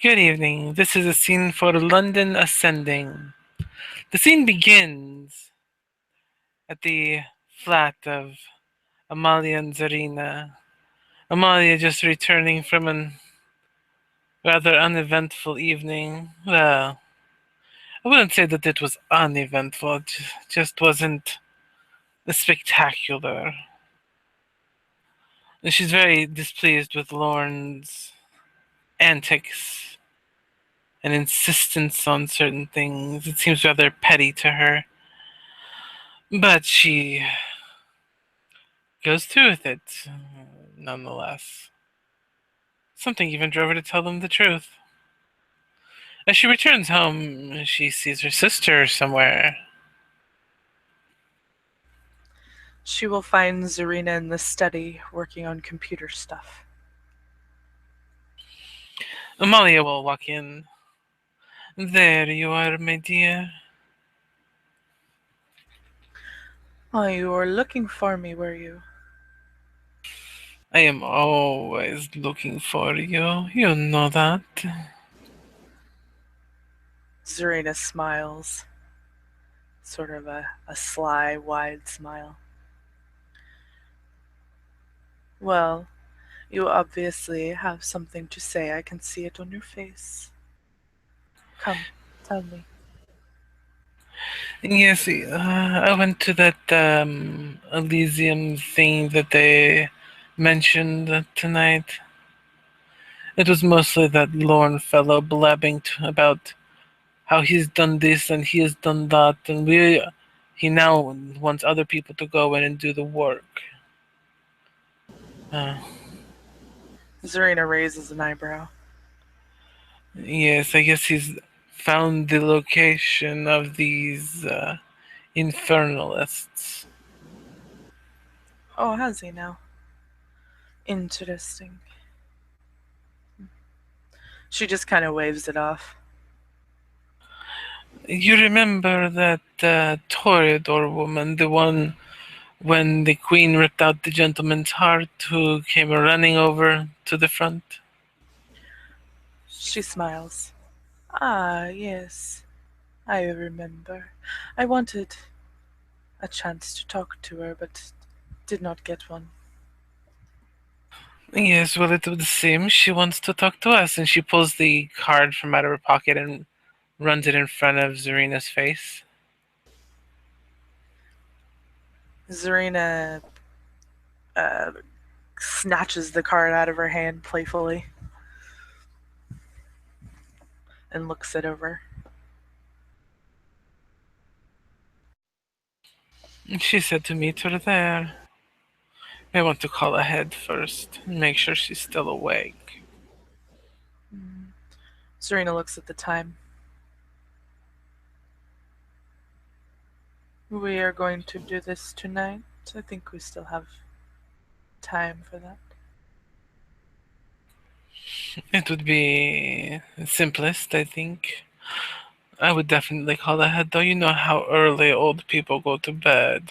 Good evening. This is a scene for London Ascending. The scene begins at the flat of Amalia and Zerena. Amalia just returning from an rather uneventful evening. Well, I wouldn't say that it was uneventful, it just wasn't spectacular. And she's very displeased with Lorne's antics and insistence on certain things. It seems rather petty to her. But she goes through with it, nonetheless. Something even drove her to tell them the truth. As she returns home, she sees her sister somewhere. She will find Zerena in the study working on computer stuff. Amalia will walk in. There you are, my dear. Oh, you were looking for me, were you? I am always looking for you. You know that. Zerena smiles, sort of a sly, wide smile. Well, you obviously have something to say. I can see it on your face. Come, tell me. Yes, I went to that Elysium thing that they mentioned tonight. It was mostly that Lorne fellow blabbing about how he's done this and he has done that, and he now wants other people to go in and do the work. Uh, Zerena raises an eyebrow. yes, I guess he's found the location of these infernalists. Oh, has he now? Interesting. She just kind of waves it off. You remember that Toreador woman, the one when the queen ripped out the gentleman's heart, who came running over to the front? She smiles. Ah, yes, I remember. I wanted a chance to talk to her, but did not get one. Yes, well, it would seem she wants to talk to us, and she pulls the card from out of her pocket and runs it in front of Zarena's face. Zerena uh, snatches the card out of her hand playfully and looks it over. She said to meet her there. I want to call ahead first and make sure she's still awake. Mm. Zerena looks at the time. We are going to do this tonight. I think we still have time for that. It would be simplest, I think. I would definitely call ahead, though. You know how early old people go to bed.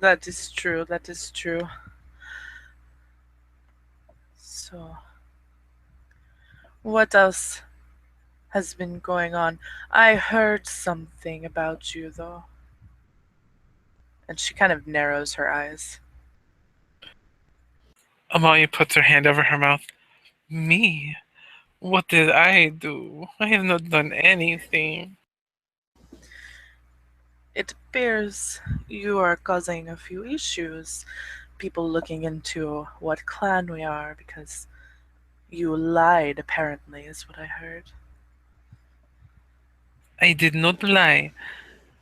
That is true. That is true. So, what else has been going on? I heard something about you, though. And she kind of narrows her eyes. Amalia puts her hand over her mouth. Me? What did I do? I have not done anything. It appears you are causing a few issues. People looking into what clan we are because you lied, apparently, is what I heard. I did not lie.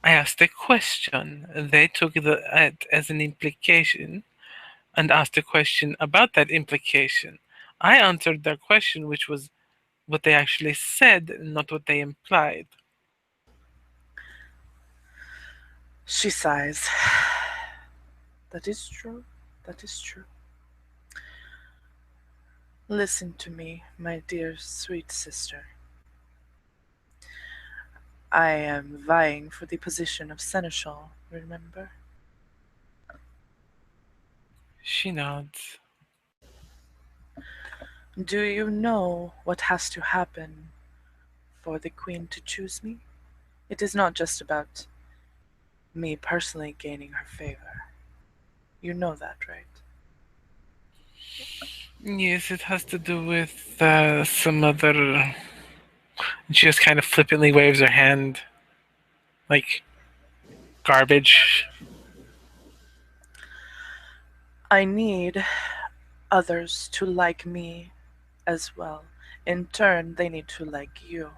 I asked a question. They took it as an implication and asked a question about that implication. I answered their question, which was what they actually said, not what they implied. She sighs. That is true. That is true. Listen to me, my dear sweet sister. I am vying for the position of seneschal, remember? She nods. Do you know what has to happen for the queen to choose me? It is not just about me personally gaining her favor. You know that, right? Yes, it has to do with some other. She just kind of flippantly waves her hand, like garbage. I need others to like me as well. In turn, they need to like you.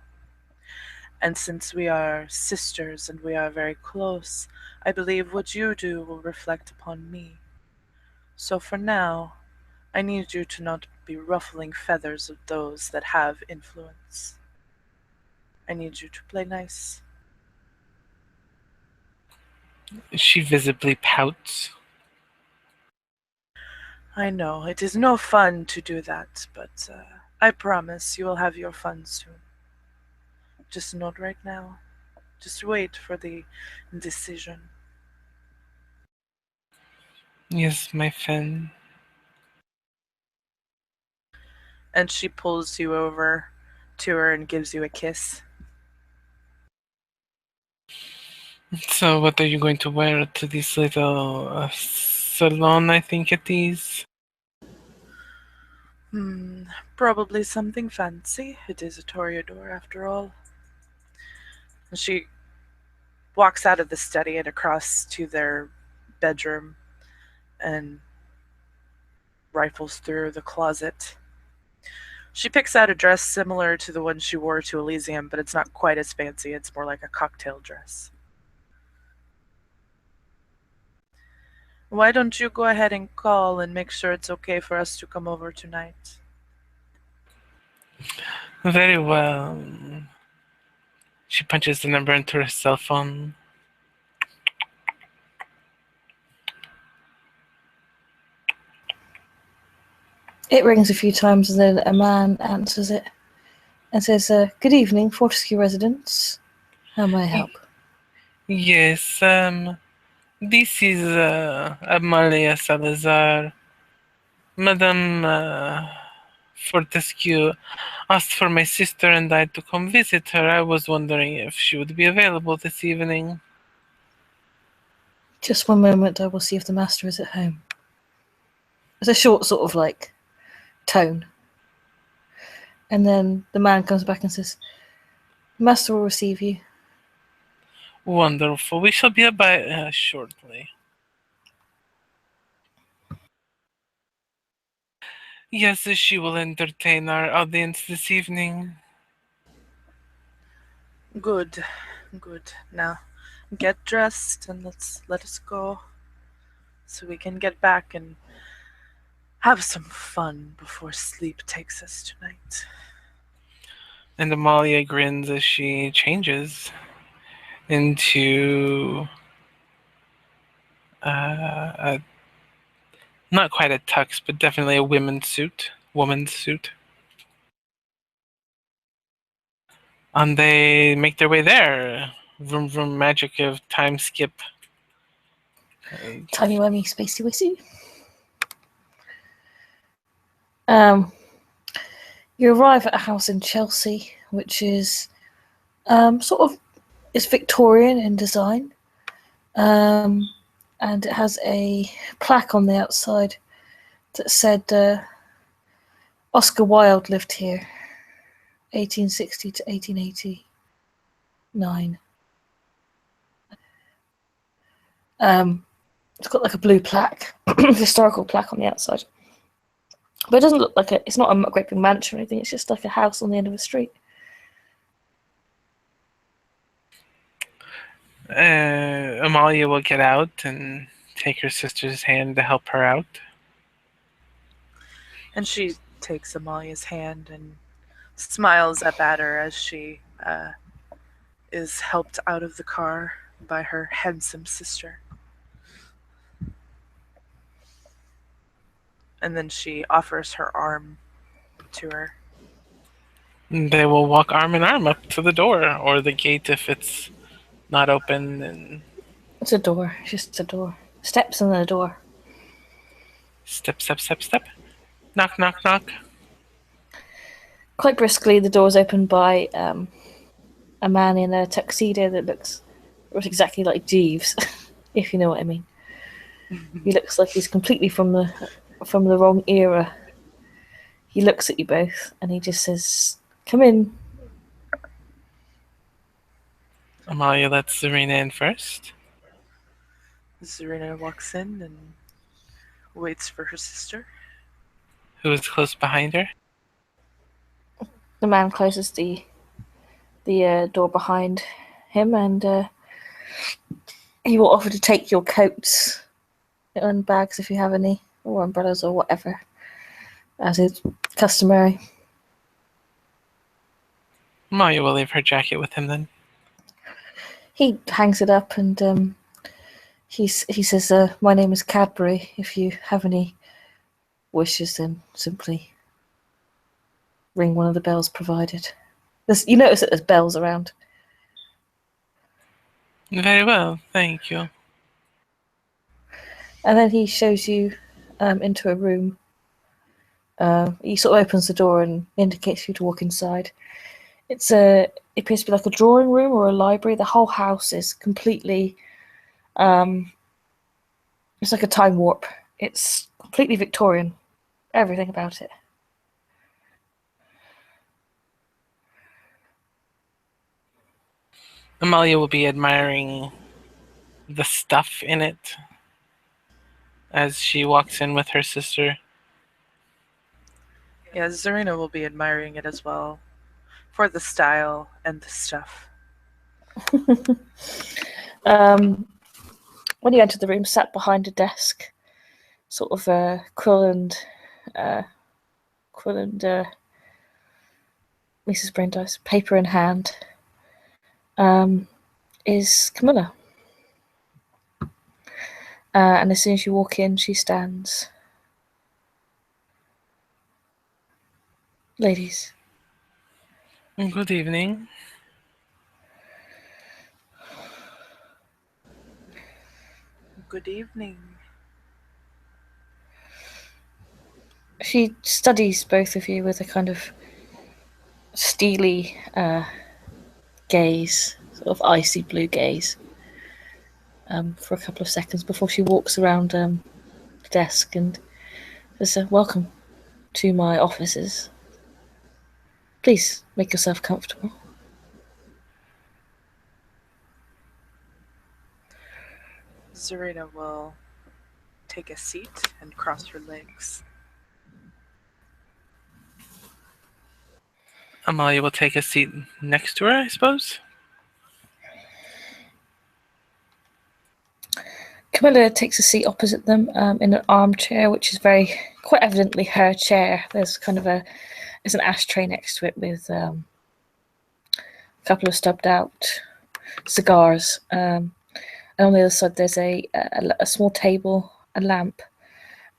And since we are sisters and we are very close, I believe what you do will reflect upon me. So for now, I need you to not be ruffling feathers of those that have influence. I need you to play nice. She visibly pouts. I know it is no fun to do that, but I promise you will have your fun soon. Just not right now. Just wait for the decision. Yes, my friend. And she pulls you over to her and gives you a kiss. So, what are you going to wear to this little salon? I think it is. Hmm, probably something fancy. It is a toreador after all. And she walks out of the study and across to their bedroom and rifles through the closet. She picks out a dress similar to the one she wore to Elysium, but it's not quite as fancy. It's more like a cocktail dress. Why don't you go ahead and call and make sure it's okay for us to come over tonight? Very well. She punches the number into her cell phone. It rings a few times and then a man answers it and says, "Good evening, Fortescue residence. How may I help?" Yes, this is Amalia Salazar. Madame Fortescue asked for my sister and I to come visit her. I was wondering if she would be available this evening. Just one moment, I will see if the master is at home. It's a short sort of like tone. And then the man comes back and says, "The master will receive you." Wonderful. We shall be about shortly. Yes, she will entertain our audience this evening. Good, good. Now, get dressed and let us go so we can get back and have some fun before sleep takes us tonight. And Amalia grins as she changes into a, not quite a tux, but definitely a women's suit. Woman's suit. And they make their way there. Vroom vroom magic of time skip. Timey-wimey, spacey-wacey. Um, you arrive at a house in Chelsea, which is sort of is Victorian in design, and it has a plaque on the outside that said Oscar Wilde lived here, 1860 to 1889. It's got like a blue plaque, historical plaque on the outside. But it doesn't look like it's not a great big mansion or anything, it's just like a house on the end of a street. Amalia will get out and take her sister's hand to help her out. And she takes Amalia's hand and smiles up at her as she is helped out of the car by her handsome sister. And then she offers her arm to her. They will walk arm in arm up to the door, or the gate if it's not open. And It's a door, it's just a door. Steps and then a door. step, step, step, step. Knock, knock, knock. Quite briskly, the door's opened by a man in a tuxedo that looks exactly like Jeeves, if you know what I mean. He looks like he's completely from the wrong era. He looks at you both and he just says, "Come in." Amalia lets Zerena in first. Zerena walks in and waits for her sister. Who is close behind her. The man closes the door behind him, and he will offer to take your coats and bags if you have any, or umbrellas or whatever, as is customary. Amalia will leave her jacket with him then. He hangs it up and he says, "My name is Cadbury. If you have any wishes, then simply ring one of the bells provided." You notice that there's bells around. Very well, thank you. And then he shows you into a room. He sort of opens the door and indicates you to walk inside. It appears to be like a drawing room or a library. The whole house is completely, it's like a time warp. It's completely Victorian. Everything about it. Amalia will be admiring the stuff in it as she walks in with her sister. Yeah, Zerena will be admiring it as well, for the style and the stuff. When you enter the room, sat behind a desk, sort of quill and Mrs. Brandeis, paper in hand, is Camilla. And as soon as you walk in, she stands. "Ladies." Good evening. Good evening. She studies both of you with a kind of steely gaze, sort of icy blue gaze, for a couple of seconds before she walks around the desk and says, "Welcome to my offices. Please make yourself comfortable." Zerena will take a seat and cross her legs. Amalia will take a seat next to her, I suppose. Camilla takes a seat opposite them in an armchair, which is quite evidently her chair. There's an ashtray next to it with a couple of stubbed out cigars. And on the other side, there's a small table, a lamp,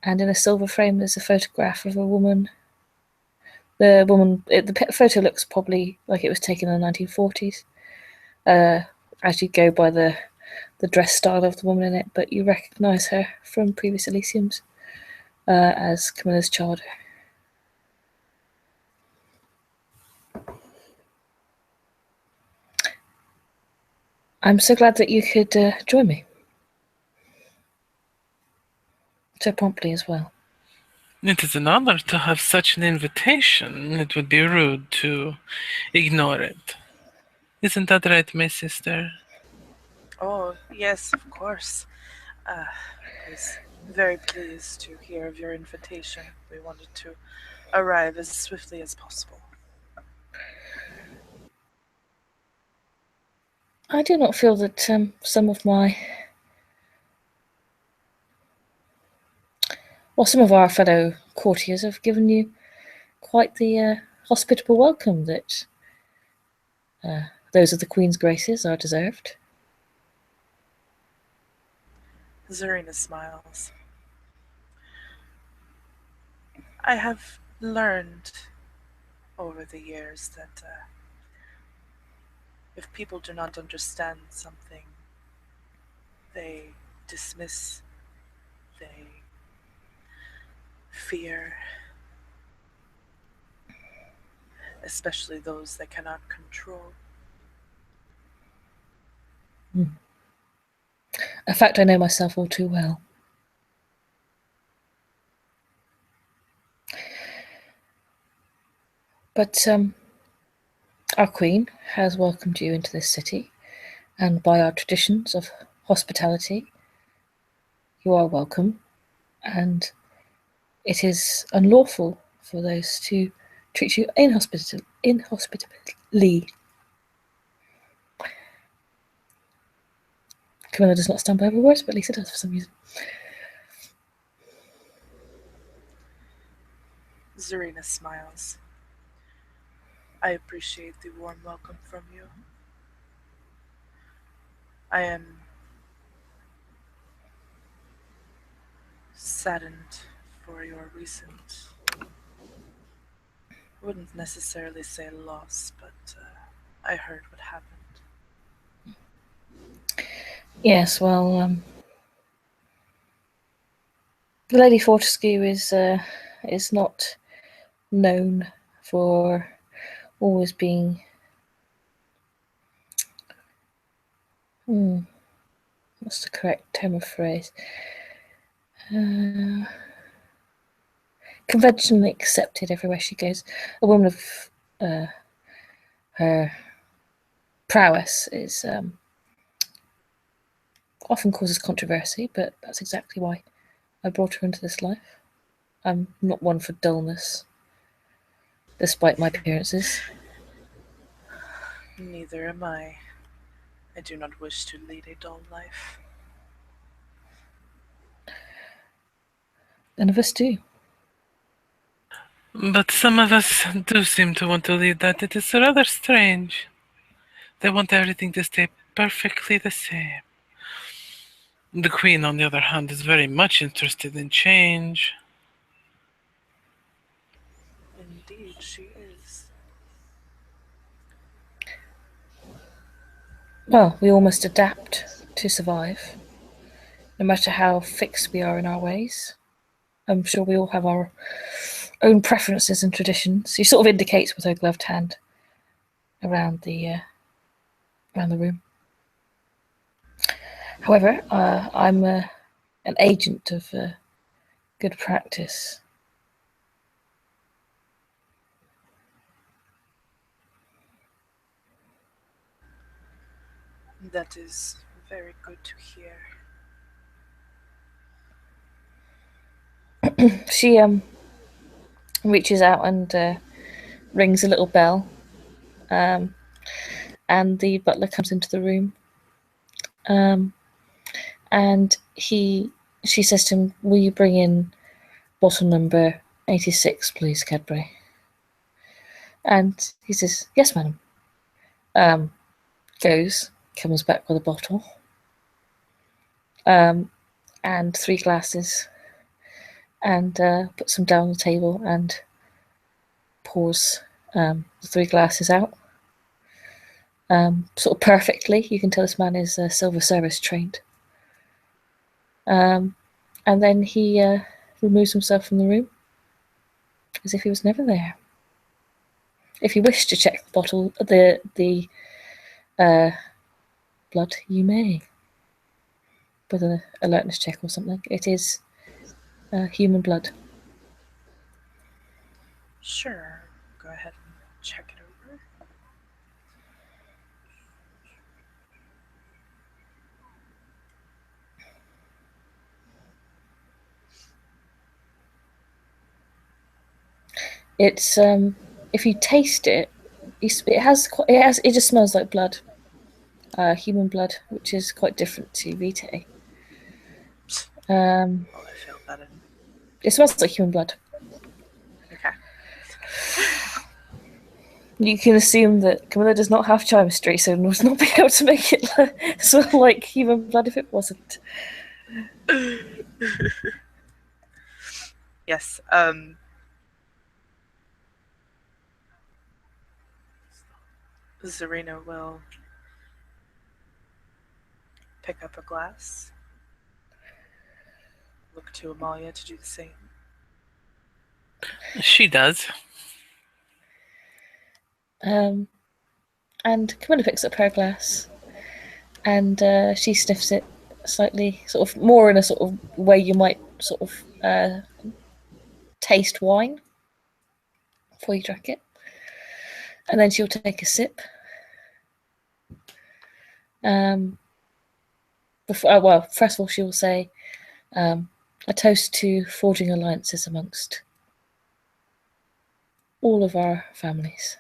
and in a silver frame, there's a photograph of a woman. The photo looks probably like it was taken in the 1940s. As you go by the dress style of the woman in it, but you recognise her from previous Elysiums as Camilla's child. "I'm so glad that you could join me so promptly as well." It is an honor to have such an invitation. It would be rude to ignore it. Isn't that right, my sister? Oh, yes, of course. I was very pleased to hear of your invitation. We wanted to arrive as swiftly as possible. I do not feel that some of our fellow courtiers have given you quite the hospitable welcome that those of the Queen's graces are deserved. Zerena smiles. I have learned over the years that if people do not understand something, they dismiss, they fear, especially those they cannot control. A fact I know myself all too well. But our queen has welcomed you into this city, and by our traditions of hospitality, you are welcome, and it is unlawful for those to treat you inhospitably. Camilla does not stand by her words, but Lisa does for some reason. Zerena smiles. I appreciate the warm welcome from you. I am saddened for your recent, wouldn't necessarily say loss, but I heard what happened. Yes, well, the Lady Fortescue is not known for always being what's the correct term of phrase? Conventionally accepted everywhere she goes. A woman of her prowess is often causes controversy, but that's exactly why I brought her into this life. I'm not one for dullness, despite my appearances. Neither am I. I do not wish to lead a dull life. None of us do. But some of us do seem to want to lead that. It is rather strange. They want everything to stay perfectly the same. The Queen, on the other hand, is very much interested in change. Indeed, she is. Well, we all must adapt to survive, no matter how fixed we are in our ways. I'm sure we all have our own preferences and traditions. She sort of indicates with her gloved hand around the room. However, I'm an agent of good practice. That is very good to hear. She reaches out and rings a little bell, and the butler comes into the room. And she says to him, "Will you bring in bottle number 86, please, Cadbury?" And he says, "Yes, madam." Goes, comes back with a bottle, and 3 glasses, and puts them down on the table and pours the 3 glasses out. Sort of perfectly. You can tell this man is silver service trained. And then he removes himself from the room as if he was never there. If you wish to check the bottle, the blood, you may, with an alertness check or something. It is human blood. Sure, go ahead and check it over. It's if you taste it, it just smells like blood, human blood, which is quite different to vitae. Well, I feel that in. It smells like human blood. Okay. You can assume that Camilla does not have chemistry, so would not be able to make it smell like human blood if it wasn't. Yes, Zerena will pick up a glass, look to Amalia to do the same. She does. And Camilla picks up her glass and she sniffs it slightly, sort of more in a sort of way you might sort of taste wine before you drink it. And then she'll take a sip. Well, first of all, she will say a toast to forging alliances amongst all of our families.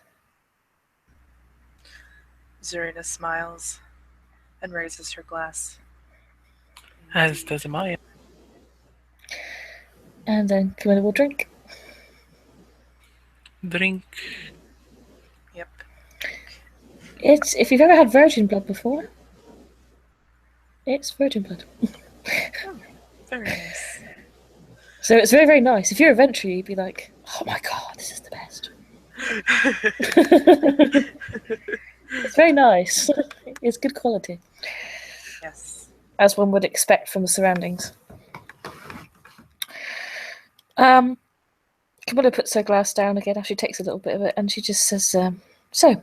Zerena smiles and raises her glass. As does Amalia. And then Camilla will drink. Drink. Yep. It's, if you've ever had virgin blood before, it's virgin blood. Oh, very nice. So it's very, very nice. If you're a venture, you'd be like, oh my god, this is the best. It's very nice. It's good quality. Yes. As one would expect from the surroundings. Camilla puts her glass down again after she takes a little bit of it, and she just says, so,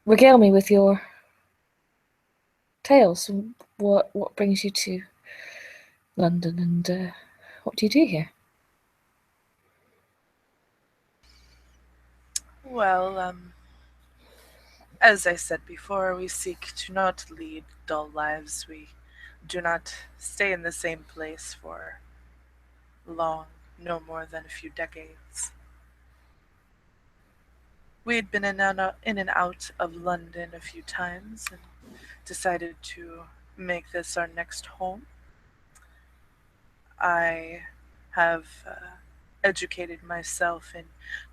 regale me with your tales. What brings you to London, and what do you do here? Well, as I said before, we seek to not lead dull lives. We do not stay in the same place for long, no more than a few decades. We had been in and out of London a few times and decided to make this our next home. I have educated myself in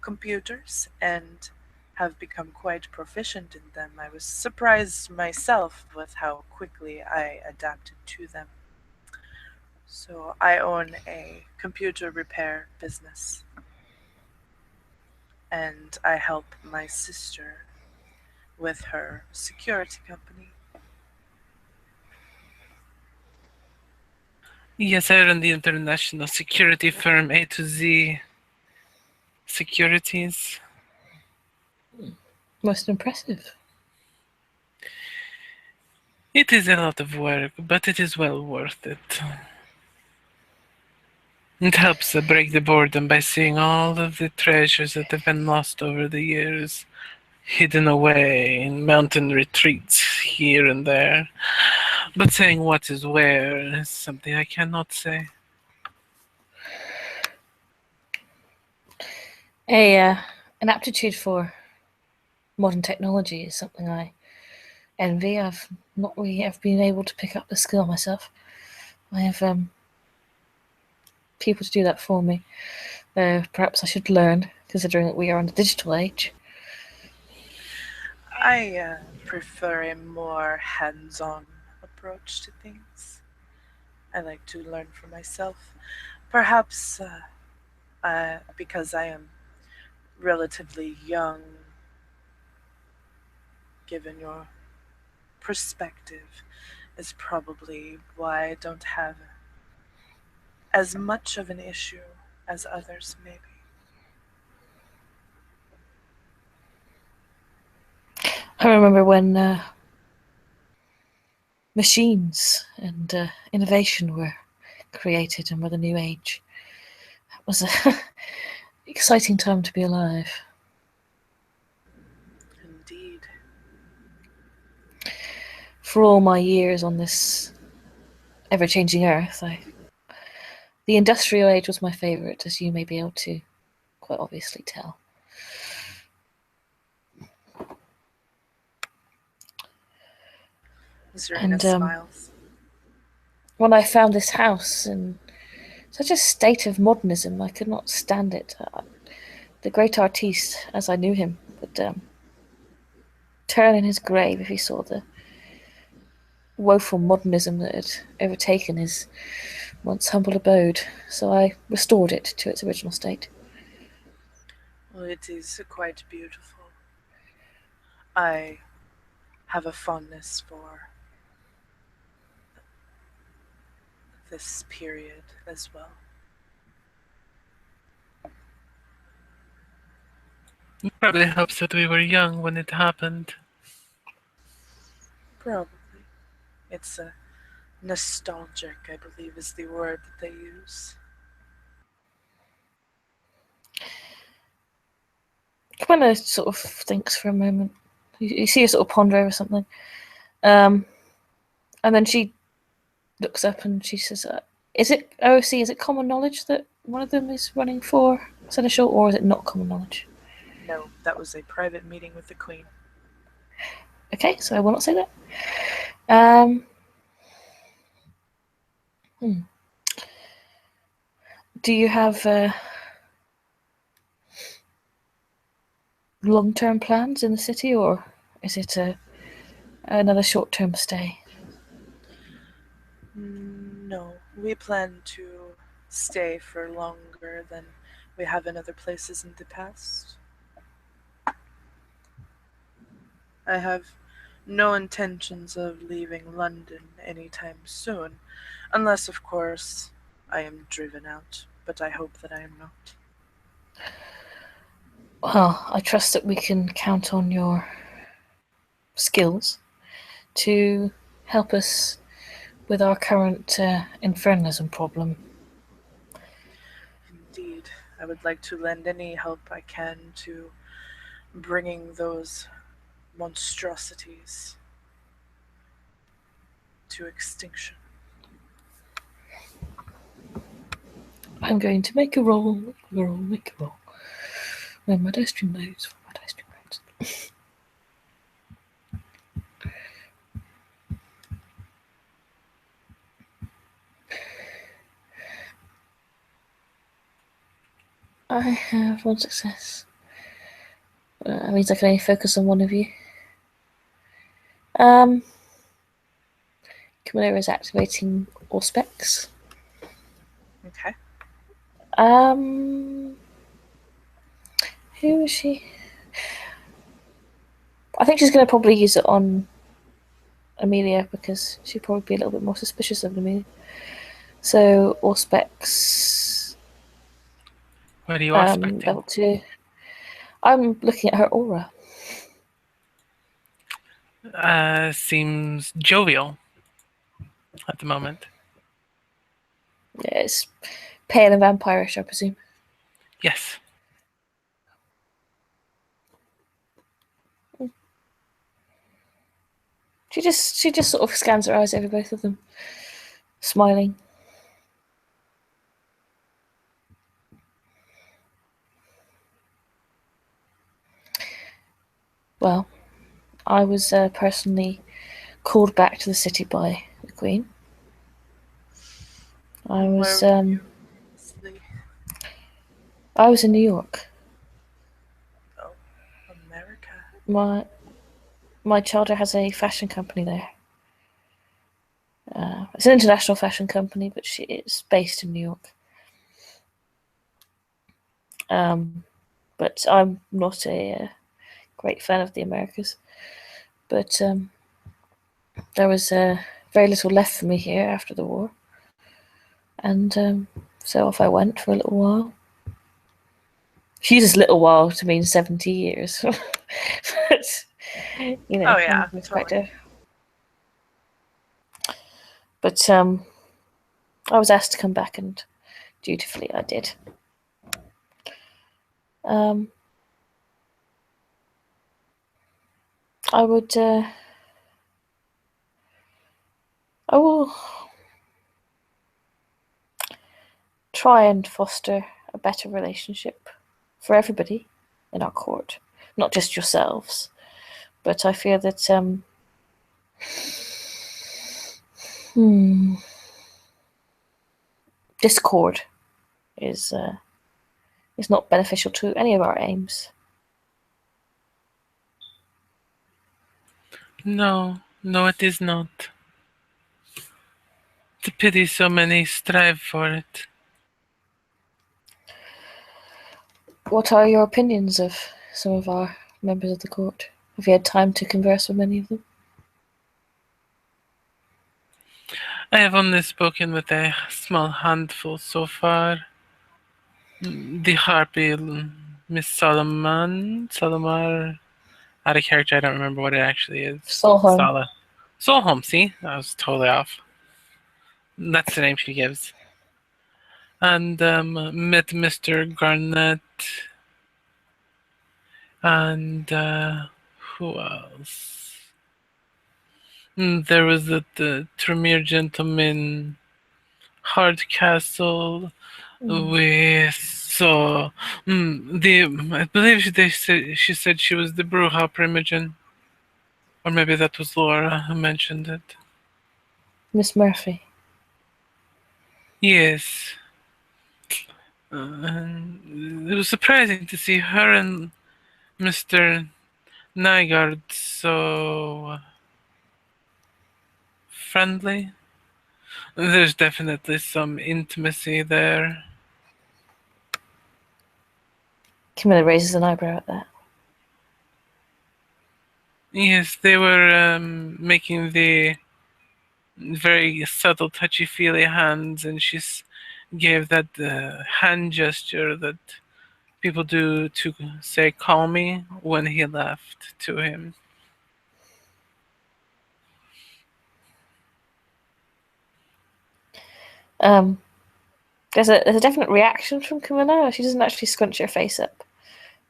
computers and have become quite proficient in them. I was surprised myself with how quickly I adapted to them. So I own a computer repair business and I help my sister with her security company. Yes, I run the international security firm A to Z Securities. Most impressive. It is a lot of work, but it is well worth it. It helps break the boredom by seeing all of the treasures that have been lost over the years, hidden away in mountain retreats here and there. But saying what is where is something I cannot say. An aptitude for modern technology is something I envy. I've not really ever been able to pick up the skill myself. I have people to do that for me. Perhaps I should learn, considering that we are in the digital age. I prefer a more hands on approach to things. I like to learn for myself. Perhaps because I am relatively young, given your perspective, is probably why I don't have as much of an issue as others, maybe. I remember when machines and innovation were created and were the new age. It was an exciting time to be alive. Indeed. For all my years on this ever-changing earth, the industrial age was my favourite, as you may be able to quite obviously tell. Zerina And smiles. when I found this house in such a state of modernism, I could not stand it. The great artiste, as I knew him, would turn in his grave if he saw the woeful modernism that had overtaken his once humble abode, so I restored it to its original state. Well, it is quite beautiful. I have a fondness for this period as well. He probably hopes that we were young when it happened. Probably. It's nostalgic, I believe is the word that they use. Camilla sort of thinks for a moment. You see her sort of ponder over something. And then she looks up and she says, is it OC, is it common knowledge that one of them is running for seneschal, or is it not common knowledge? No, that was a private meeting with the Queen. Okay, so I will not say that. Do you have long-term plans in the city, or is it another short-term stay? No, we plan to stay for longer than we have in other places in the past. I have no intentions of leaving London anytime soon, unless, of course, I am driven out, but I hope that I am not. Well, I trust that we can count on your skills to help us with our current infernism problem. Indeed, I would like to lend any help I can to bringing those monstrosities to extinction. I'm going to make a roll, make a roll. When my dice stream loads, my dice stream loads. I have one success. That means I can only focus on one of you. Camilla is activating Auspex. Okay. Who is she? I think she's going to probably use it on Amelia because she'd probably be a little bit more suspicious of Amelia. So Auspex. What are you expecting? Level 2. I'm looking at her aura. Seems jovial at the moment. Yeah, it's pale and vampirish, I presume. Yes. She just sort of scans her eyes over both of them, smiling. Well, I was personally called back to the city by the Queen. I was in New York. Oh, America. My childhood has a fashion company there. It's an international fashion company, but she is based in New York. But I'm not a great fan of the Americas. But there was very little left for me here after the war. And so off I went for a little while. She uses little while to mean 70 years. But, you know, oh yeah, totally. But I was asked to come back, and dutifully I did. I will try and foster a better relationship for everybody in our court, not just yourselves. But I fear that discord is not beneficial to any of our aims. No, it is not. It's a pity so many strive for it. What are your opinions of some of our members of the court? Have you had time to converse with many of them? I have only spoken with a small handful so far. The Harpy Miss Solomar. Out of character, I don't remember what it actually is. Solholm. Sala. Solholm, see? I was totally off. That's the name she gives. And met Mr. Garnett. And who else? There was the Tremere gentleman, Hardcastle, with the I believe she said she was the Bruja Primogen, or maybe that was Laura who mentioned it. Miss Murphy. Yes, and it was surprising to see her and Mr. Nygaard so friendly. There's definitely some intimacy there. Camilla raises an eyebrow at that. Yes, they were making the very subtle, touchy-feely hands, and she gave that hand gesture that people do to say "call me" when he left to him. There's a definite reaction from Camilla. She doesn't actually scrunch her face up,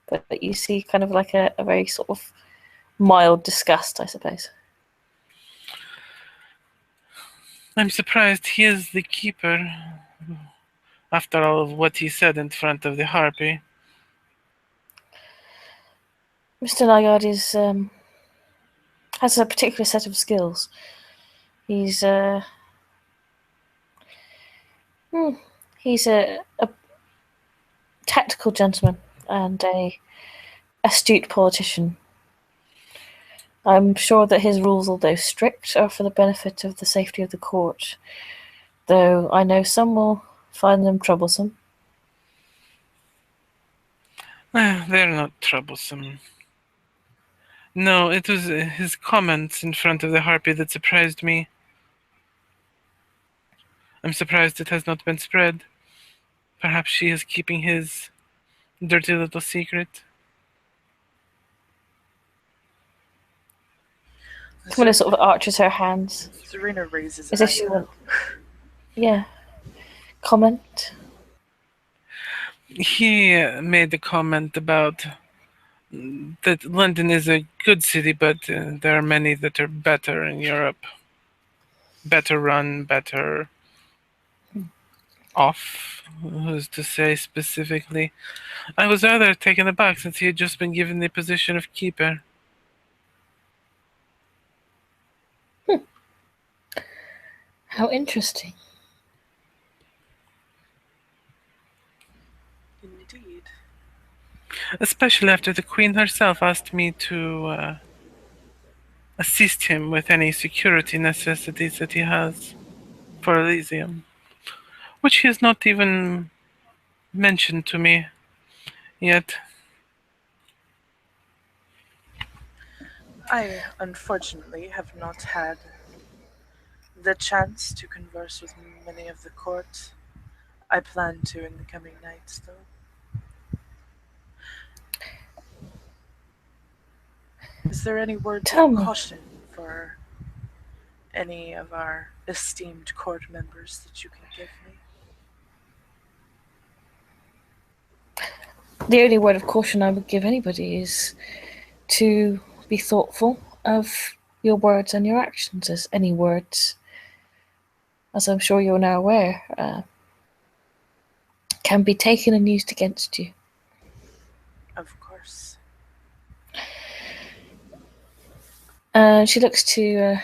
but you see kind of like a very sort of mild disgust, I suppose. I'm surprised he is the keeper after all of what he said in front of the harpy. Mr. Nygaard has a particular set of skills. He's he's a tactical gentleman and a astute politician. I'm sure that his rules, although strict, are for the benefit of the safety of the court, though I know some will find them troublesome. They're not troublesome. No, it was his comments in front of the harpy that surprised me. I'm surprised it has not been spread. Perhaps she is keeping his dirty little secret. Camilla sort of arches her hands. Zerena raises As an if she eyebrow. wants, yeah, comment. He made a comment about that London is a good city, but there are many that are better in Europe. Better run, better off. Who's to say specifically? I was rather taken aback since he had just been given the position of keeper. How interesting. Indeed. Especially after the Queen herself asked me to assist him with any security necessities that he has for Elysium, which he has not even mentioned to me yet. I, unfortunately, have not had the chance to converse with many of the court. I plan to in the coming nights, though. Is there any words Tell of me. caution for any of our esteemed court members that you can give me? The only word of caution I would give anybody is to be thoughtful of your words and your actions, as any words, as I'm sure you're now aware, can be taken and used against you. Of course. She looks to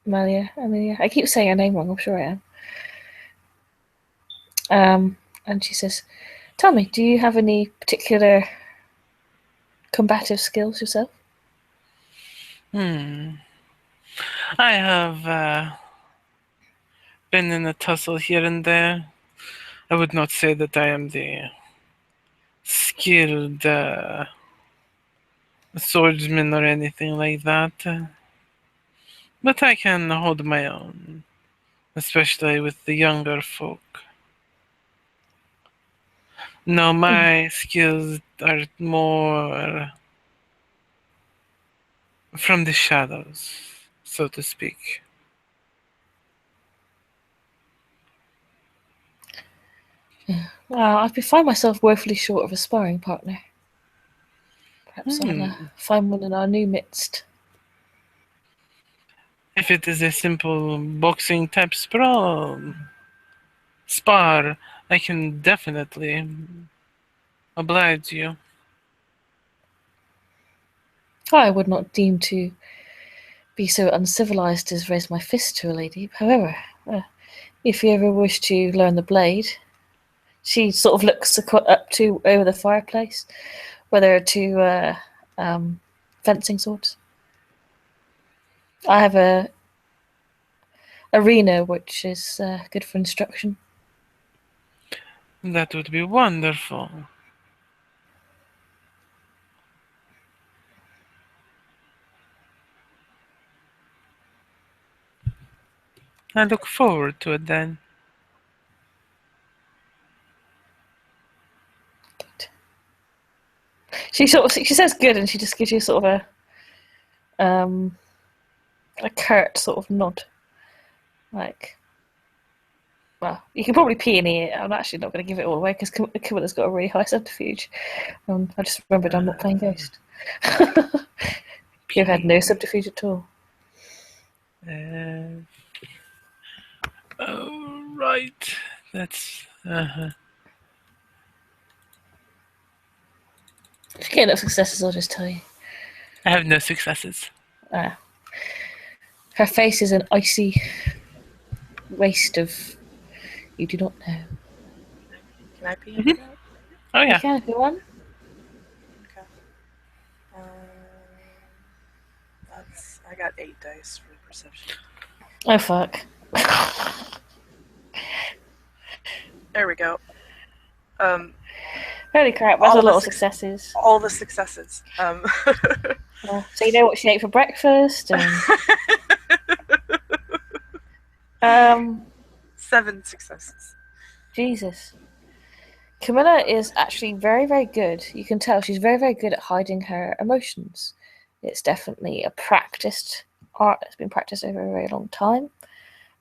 Amalia. I keep saying her name wrong, I'm sure I am. And she says, tell me, do you have any particular combative skills yourself? I have been in a tussle here and there. I would not say that I am the skilled swordsman or anything like that, but I can hold my own, especially with the younger folk. No, my skills are more from the shadows, so to speak. Well, I find myself woefully short of a sparring partner. Perhaps I'll find one in our new midst. If it is a simple boxing type spar, I can definitely oblige you. I would not deem to be so uncivilized as raise my fist to a lady. However, if you ever wish to learn the blade, she sort of looks up to over the fireplace, where there are two fencing swords. I have a arena which is good for instruction. That would be wonderful. I look forward to it then. She says good, and she just gives you sort of a curt sort of nod, like, well, you can probably peony it. I'm actually not going to give it all away because Camilla's got a really high subterfuge. I just remembered I'm not playing Ghost. You've had no subterfuge at all. Oh, right. That's. If you get enough successes, I'll just tell you. I have no successes. Her face is an icy waste of you do not know. Can I pee into that? Oh, yeah. You can if you want. Okay. I got 8 dice for perception. Oh fuck. There we go. Holy crap, that's a lot of successes. All the successes. So you know what she ate for breakfast and 7 successes. Jesus. Camilla is actually very, very good. You can tell she's very, very good at hiding her emotions. It's definitely a practiced art that's been practiced over a very long time.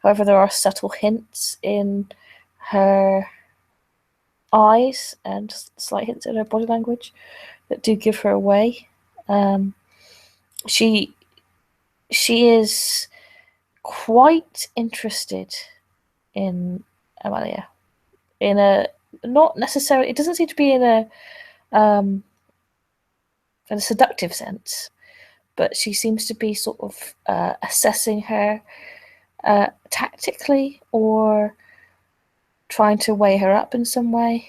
However, there are subtle hints in her eyes and slight hints in her body language that do give her away. She is quite interested in Amalia. In a not necessarily, it doesn't seem to be in a seductive sense, but she seems to be sort of assessing her tactically or trying to weigh her up in some way.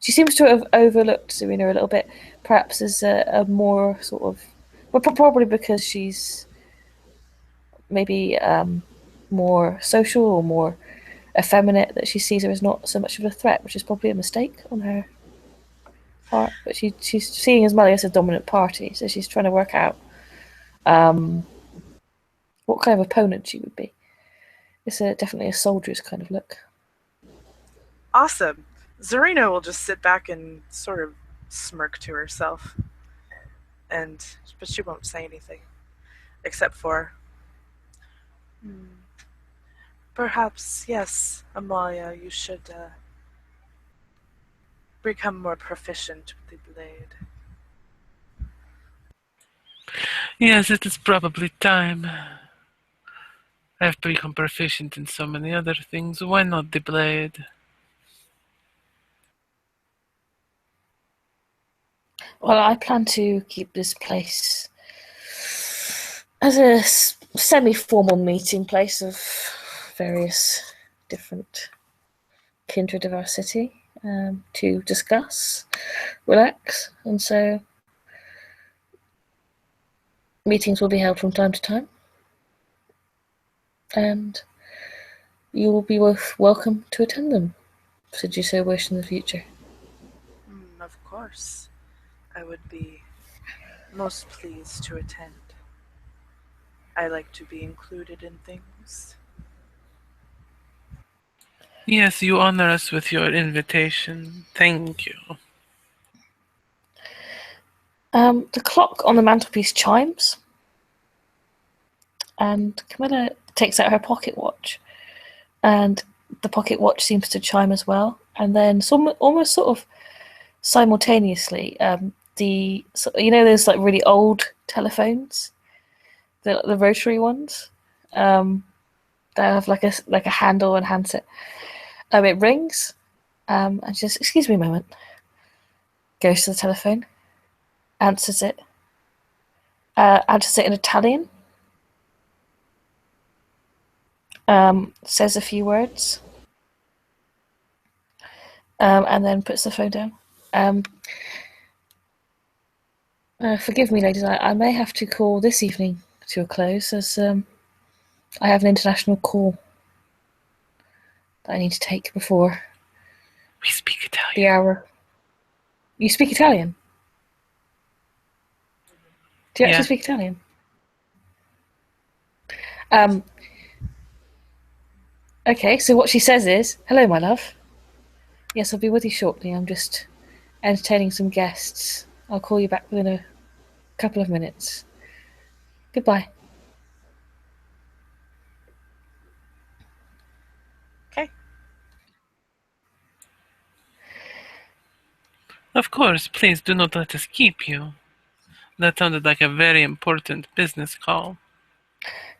She seems to have overlooked Zerena a little bit, perhaps as a more sort of, well, probably because she's maybe more social or more effeminate, that she sees her as not so much of a threat, which is probably a mistake on her part. But she's seeing Amalia as a dominant party, so she's trying to work out what kind of opponent she would be. It's definitely a soldier's kind of look. Awesome. Zerena will just sit back and sort of smirk to herself, but she won't say anything, except for, perhaps, yes, Amalia, you should become more proficient with the blade. Yes, it is probably time. I've become proficient in so many other things. Why not the blade? Well, I plan to keep this place as a semi-formal meeting place of various different kindred of our city to discuss, relax, and so meetings will be held from time to time, and you will be both welcome to attend them, should you so wish in the future. Of course. I would be most pleased to attend. I like to be included in things. Yes, you honor us with your invitation. Thank you. The clock on the mantelpiece chimes, and Camilla takes out her pocket watch, and the pocket watch seems to chime as well. And then almost sort of simultaneously, those like really old telephones, the rotary ones, that have like a handle and handset. It rings, and she says, "Excuse me a moment." Goes to the telephone, answers it, answers it in Italian, says a few words, and then puts the phone down. Forgive me, ladies, I may have to call this evening to a close, as I have an international call that I need to take before We speak Italian. the hour. You speak Italian? Do you actually speak Italian? Okay, so what she says is, "Hello, my love. Yes, I'll be with you shortly. I'm just entertaining some guests. I'll call you back within a couple of minutes. Goodbye." Okay. Of course, please do not let us keep you. That sounded like a very important business call.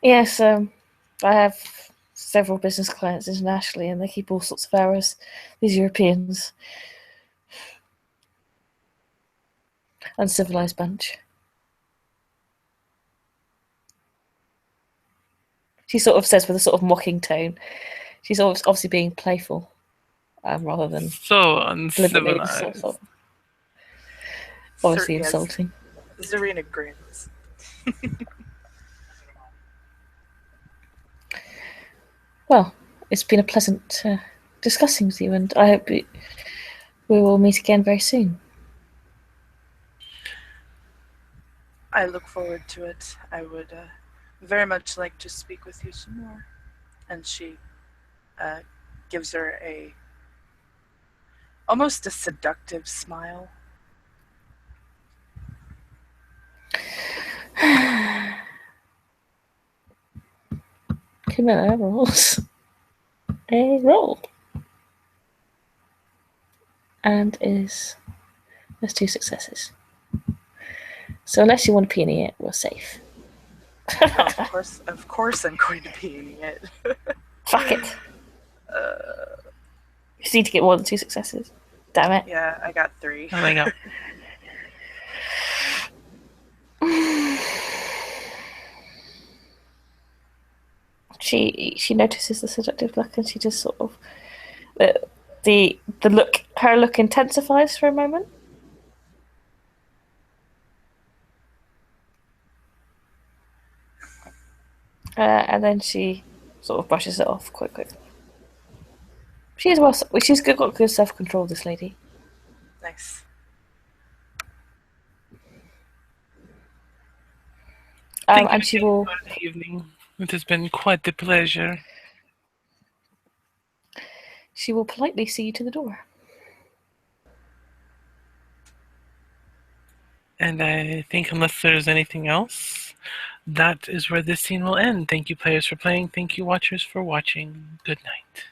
Yes, I have several business clients internationally, and they keep all sorts of hours. These Europeans, uncivilized bunch. She sort of says with a sort of mocking tone. She's obviously being playful, rather than So deliberately uncivilized. obviously insulting. Zerena grins. Well, it's been a pleasant discussing with you, and I hope we will meet again very soon. I look forward to it. I would very much like to speak with you some more. And she gives her almost a seductive smile. Camilla rolls a roll, and there's 2 successes. So unless you want to peony it, we're safe. Oh, of course, I'm going to be it. Fuck it. You just need to get more than 2 successes. Damn it. Yeah, I got 3. And I go, She notices the seductive look, and she just sort of the look, her look intensifies for a moment. And then she sort of brushes it off quite quickly. She's got good self-control, this lady. Nice. And she will. good evening. It has been quite a pleasure. She will politely see you to the door. And I think unless there's anything else, that is where this scene will end. Thank you, players, for playing. Thank you, watchers, for watching. Good night.